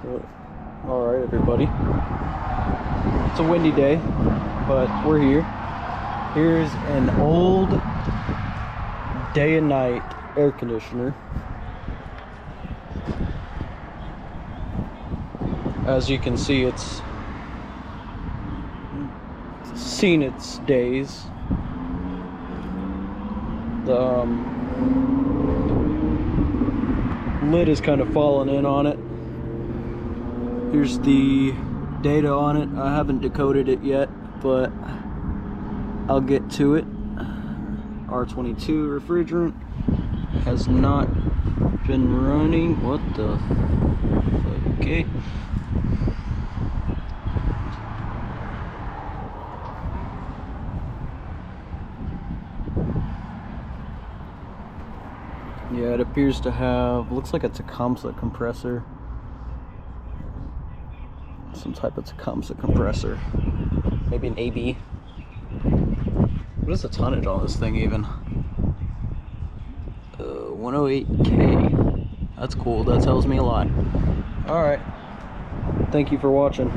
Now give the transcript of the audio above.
Alright, everybody. It's a windy day, but we're here. Here's an old day and night air conditioner. As you can see, it's seen its days. The lid is kind of fallen in on it. Here's the data on it. I haven't decoded it yet, but I'll get to it. R22 refrigerant has not been running. What the fuck? Okay. Yeah, it appears to have, looks like a Tecumseh compressor. Some type of Tecumseh compressor. Maybe an AB. What is the tonnage on this thing even? 108K. That's cool, that tells me a lot. Alright. Thank you for watching.